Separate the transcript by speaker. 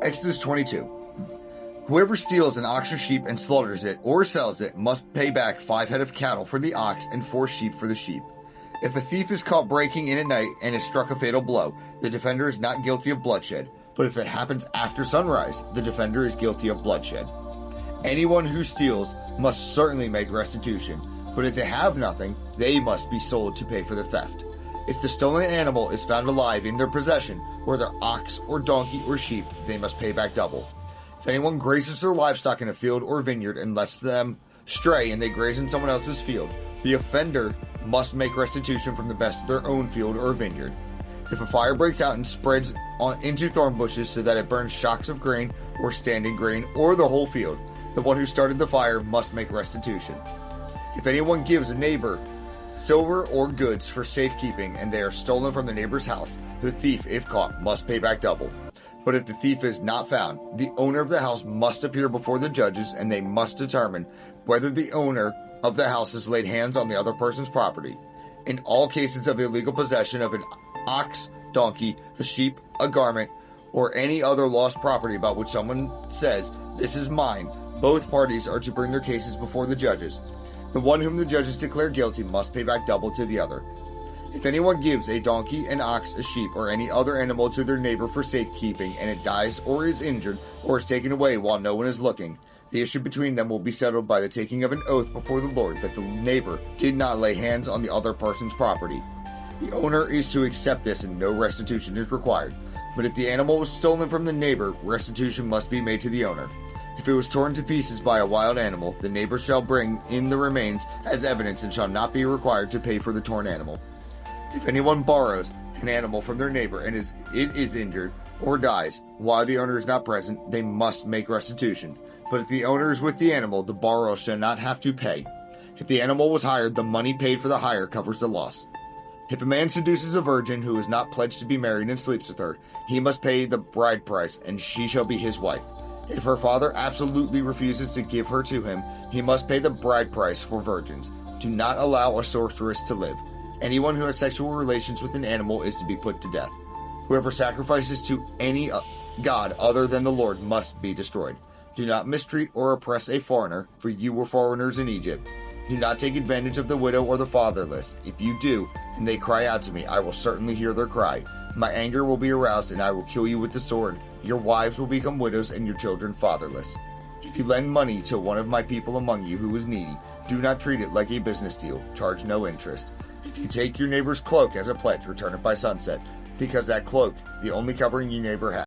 Speaker 1: Exodus 22. Whoever steals an ox or sheep and slaughters it or sells it must pay back 5 head of cattle for the ox and 4 sheep for the sheep. If a thief is caught breaking in at night and is struck a fatal blow, the defender is not guilty of bloodshed. But if it happens after sunrise, the defender is guilty of bloodshed. Anyone who steals must certainly make restitution, but if they have nothing, they must be sold to pay for the theft. If the stolen animal is found alive in their possession, whether ox or donkey or sheep, they must pay back double. If anyone grazes their livestock in a field or vineyard and lets them stray and they graze in someone else's field, the offender must make restitution from the best of their own field or vineyard. If a fire breaks out and spreads into thorn bushes so that it burns shocks of grain or standing grain or the whole field, the one who started the fire must make restitution. If anyone gives a neighbor silver or goods for safekeeping and they are stolen from the neighbor's house, the thief, if caught, must pay back double. But if the thief is not found, the owner of the house must appear before the judges and they must determine whether the owner of the house has laid hands on the other person's property. In all cases of illegal possession of an ox, donkey, a sheep, a garment, or any other lost property about which someone says, "This is mine," both parties are to bring their cases before the judges. The one whom the judges declare guilty must pay back double to the other. If anyone gives a donkey, an ox, a sheep, or any other animal to their neighbor for safekeeping, and it dies or is injured or is taken away while no one is looking, the issue between them will be settled by the taking of an oath before the Lord that the neighbor did not lay hands on the other person's property. The owner is to accept this and no restitution is required. But if the animal was stolen from the neighbor, restitution must be made to the owner. If it was torn to pieces by a wild animal, the neighbor shall bring in the remains as evidence and shall not be required to pay for the torn animal. If anyone borrows an animal from their neighbor and it is injured or dies while the owner is not present, they must make restitution. But if the owner is with the animal, the borrower shall not have to pay. If the animal was hired, the money paid for the hire covers the loss. If a man seduces a virgin who is not pledged to be married and sleeps with her, he must pay the bride price, and she shall be his wife. If her father absolutely refuses to give her to him, he must pay the bride price for virgins. Do not allow a sorceress to live. Anyone who has sexual relations with an animal is to be put to death. Whoever sacrifices to any god other than the Lord must be destroyed. Do not mistreat or oppress a foreigner, for you were foreigners in Egypt. Do not take advantage of the widow or the fatherless. If you do, and they cry out to me, I will certainly hear their cry. My anger will be aroused, and I will kill you with the sword. Your wives will become widows, and your children fatherless. If you lend money to one of my people among you who is needy, do not treat it like a business deal. Charge no interest. If you take your neighbor's cloak as a pledge, return it by sunset, because that cloak, the only covering your neighbor has.